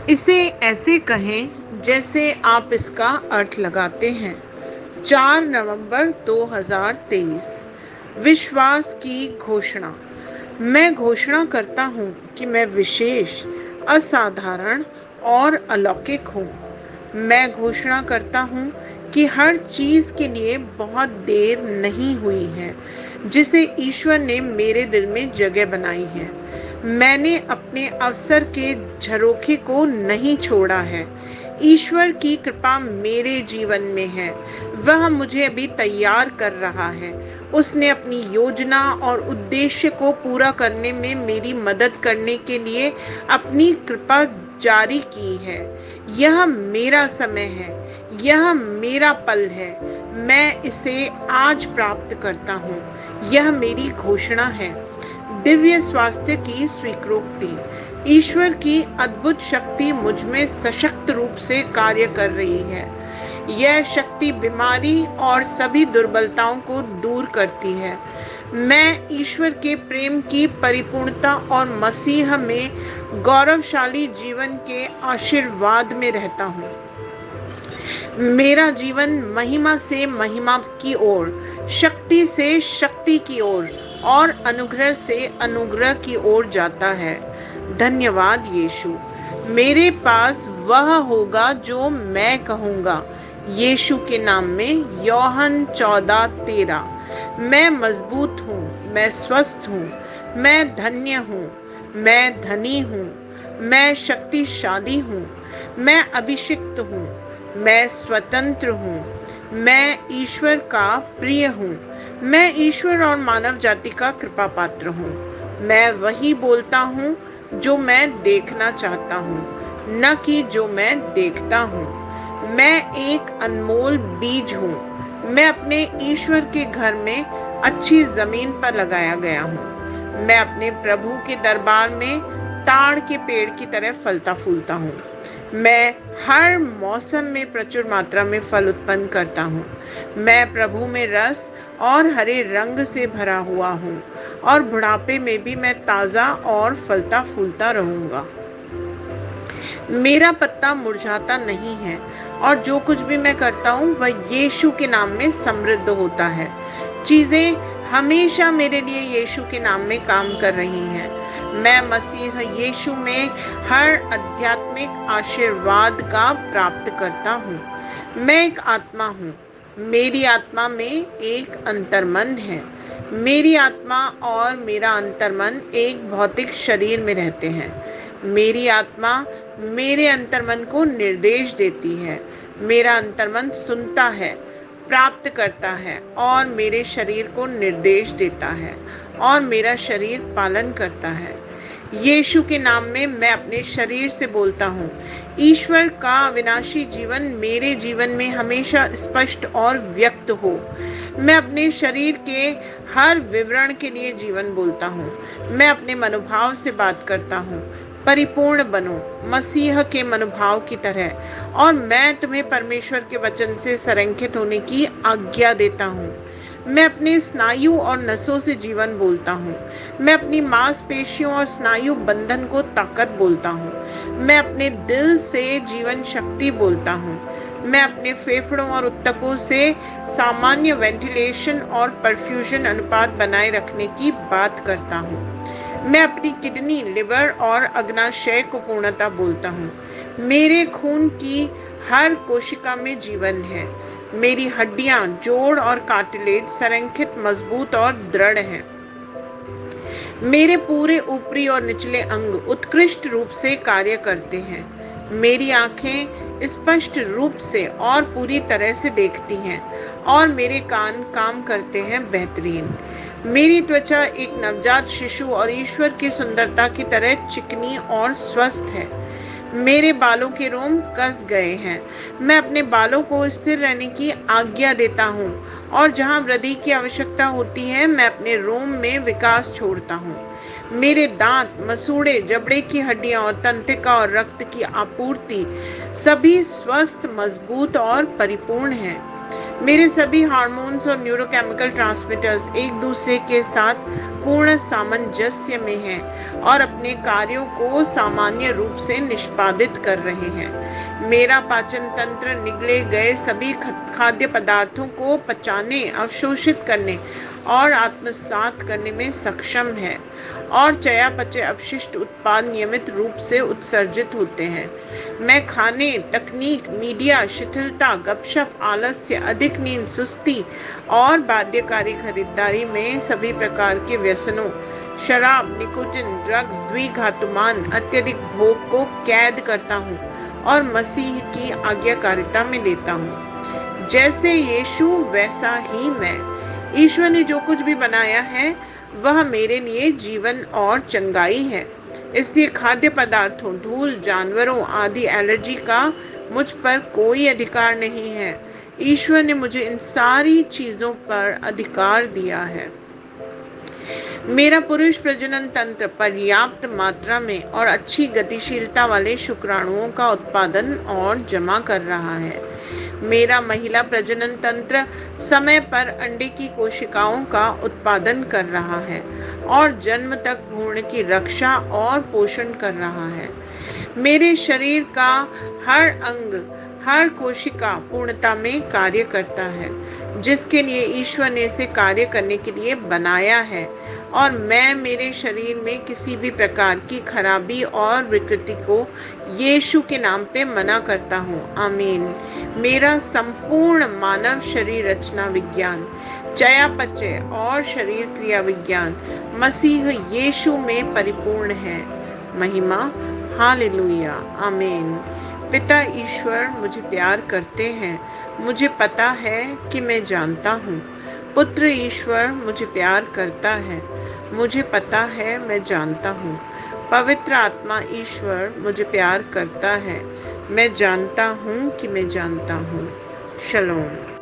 इसे ऐसे कहें जैसे आप इसका अर्थ लगाते हैं। 4 नवंबर 2023। विश्वास की घोषणा। मैं घोषणा करता हूँ कि मैं विशेष, असाधारण और अलौकिक हूँ। मैं घोषणा करता हूँ कि हर चीज के लिए बहुत देर नहीं हुई है जिसे ईश्वर ने मेरे दिल में जगह बनाई है। मैंने अपने अवसर के झरोखे को नहीं छोड़ा है। ईश्वर की कृपा मेरे जीवन में है। वह मुझे अभी तैयार कर रहा है। उसने अपनी योजना और उद्देश्य को पूरा करने में मेरी मदद करने के लिए अपनी कृपा जारी की है। यह मेरा समय है। यह मेरा पल है। मैं इसे आज प्राप्त करता हूँ। यह मेरी घोषणा है। दिव्य स्वास्थ्य की स्वीकृति। ईश्वर की अद्भुत शक्ति मुझ में सशक्त रूप से कार्य कर रही है। यह शक्ति बीमारी और सभी दुर्बलताओं को दूर करती है। मैं ईश्वर के प्रेम की परिपूर्णता और मसीह में गौरवशाली जीवन के आशीर्वाद में रहता हूँ। मेरा जीवन महिमा से महिमा की ओर, शक्ति से शक्ति की ओर और अनुग्रह से अनुग्रह की ओर जाता है। धन्यवाद यीशु। मेरे पास वह होगा जो मैं कहूँगा। यीशु के नाम में यूहन्ना 14:13। मैं मजबूत हूँ, मैं स्वस्थ हूँ, मैं धन्य हूँ, मैं धनी हूँ, मैं शक्तिशाली हूँ, मैं अभिषिक्त हूँ, मैं स्वतंत्र हूँ, मैं ईश्वर का प्रिय हूँ, मैं ईश्वर और मानव जाति का कृपा पात्र हूँ। मैं वही बोलता हूँ जो मैं देखना चाहता हूँ, न कि जो मैं देखता हूँ। मैं एक अनमोल बीज हूँ। मैं अपने ईश्वर के घर में अच्छी जमीन पर लगाया गया हूँ। मैं अपने प्रभु के दरबार में ताड़ के पेड़ की तरह फलता फूलता हूँ। मैं हर मौसम में प्रचुर मात्रा में फल उत्पन्न करता हूँ। मैं प्रभु में रस और हरे रंग से भरा हुआ हूँ और बुढ़ापे में भी मैं ताजा और फलता फूलता रहूंगा। मेरा पत्ता मुरझाता नहीं है और जो कुछ भी मैं करता हूँ वह यीशु के नाम में समृद्ध होता है। चीजें हमेशा मेरे लिए यीशु के नाम में काम कर रही हैं। मैं मसीह यीशु में हर आध्यात्मिक आशीर्वाद का प्राप्त करता हूँ। मैं एक आत्मा हूँ। मेरी आत्मा में एक अंतर्मन है। मेरी आत्मा और मेरा अंतर्मन एक भौतिक शरीर में रहते हैं। मेरी आत्मा मेरे अंतर्मन को निर्देश देती है। मेरा अंतर्मन सुनता है, प्राप्त करता है और मेरे शरीर को निर्देश देता है और मेरा शरीर पालन करता है। यीशु के नाम में मैं अपने शरीर से बोलता हूँ, ईश्वर का अविनाशी जीवन मेरे जीवन में हमेशा स्पष्ट और व्यक्त हो। मैं अपने शरीर के हर विवरण के लिए जीवन बोलता हूँ। मैं अपने मनोभाव से बात करता हूँ, परिपूर्ण बनो मसीह के मनोभाव की तरह, और मैं तुम्हें परमेश्वर के वचन से संरेखित होने की आज्ञा देता हूँ। मैं अपने स्नायु और नसों से जीवन बोलता हूँ। मैं अपनी मांसपेशियों और स्नायु बंधन को ताकत बोलता हूँ। मैं अपने दिल से जीवन शक्ति बोलता हूँ। मैं अपने फेफड़ों और ऊतकों से सामान्य वेंटिलेशन और परफ्यूजन अनुपात बनाए रखने की बात करता हूँ। मैं अपनी किडनी, लिवर और अग्नाशय को पूर्णता बोलता हूँ। मेरे खून की हर कोशिका में जीवन है। मेरी हड्डियां, जोड़ और कार्टिलेज संरेखित, मजबूत और दृढ़ हैं। मेरे पूरे ऊपरी और निचले अंग उत्कृष्ट रूप से कार्य करते हैं। मेरी आंखें स्पष्ट रूप से और पूरी तरह से देखती हैं और मेरे कान काम करते हैं बेहतरीन। मेरी त्वचा एक नवजात शिशु और ईश्वर की सुंदरता की तरह चिकनी और स्वस्थ है। मेरे बालों के रोम कस गए हैं। मैं अपने बालों को स्थिर रहने की आज्ञा देता हूँ और जहाँ वृद्धि की आवश्यकता होती है मैं अपने रोम में विकास छोड़ता हूँ। मेरे दांत, मसूड़े, जबड़े की हड्डियां और तंत्रिका और रक्त की आपूर्ति सभी स्वस्थ, मजबूत और परिपूर्ण हैं। मेरे सभी हार्मोन्स और न्यूरोकेमिकल ट्रांसमीटर्स एक दूसरे के साथ पूर्ण सामंजस्य में हैं और अपने कार्यों को सामान्य रूप से निष्पादित कर रहे हैं। मेरा पाचन तंत्र निगले गए सभी खाद्य पदार्थों को पचाने, अवशोषित करने और आत्मसात करने में सक्षम है और चयापचय अपशिष्ट उत्पाद नियमित रूप से उत्सर्जित होते हैं। मैं खाने, तकनीक, मीडिया, शिथिलता, गपशप, आलस्य, अधिक नींद, सुस्ती और बाध्यकारी खरीदारी में सभी प्रकार के व्यसनों, शराब, निकोटिन, ड्रग्स, द्विघातुमान, अत्यधिक भोग को कैद करता हूँ और मसीह की आज्ञाकारिता में लेता हूँ। जैसे यीशु वैसा ही मैं। ईश्वर ने जो कुछ भी बनाया है वह मेरे लिए जीवन और चंगाई है। इसलिए खाद्य पदार्थों, धूल, जानवरों आदि एलर्जी का मुझ पर कोई अधिकार नहीं है। ईश्वर ने मुझे इन सारी चीजों पर अधिकार दिया है। मेरा पुरुष प्रजनन तंत्र पर्याप्त मात्रा में और अच्छी गतिशीलता वाले शुक्राणुओं का उत्पादन और जमा कर रहा है। मेरा महिला प्रजनन तंत्र समय पर अंडे की कोशिकाओं का उत्पादन कर रहा है और जन्म तक भ्रूण की रक्षा और पोषण कर रहा है। मेरे शरीर का हर अंग, हर कोशिका पूर्णता में कार्य करता है, जिसके लिए ईश्वर ने इसे कार्य करने के लिए बनाया है और मैं मेरे शरीर में किसी भी प्रकार की खराबी और विकृति को यीशु के नाम पे मना करता हूँ। आमीन। मेरा संपूर्ण मानव शरीर रचना विज्ञान, चयापचय और शरीर क्रिया विज्ञान मसीह यीशु में परिपूर्ण है। महिमा, हालेलुया, आमीन। पिता ईश्वर मुझे प्यार करते हैं, मुझे पता है कि मैं जानता हूँ। पुत्र ईश्वर मुझे प्यार करता है, मुझे पता है, मैं जानता हूँ। पवित्र आत्मा ईश्वर मुझे प्यार करता है, मैं जानता हूँ कि मैं जानता हूँ। शलोम।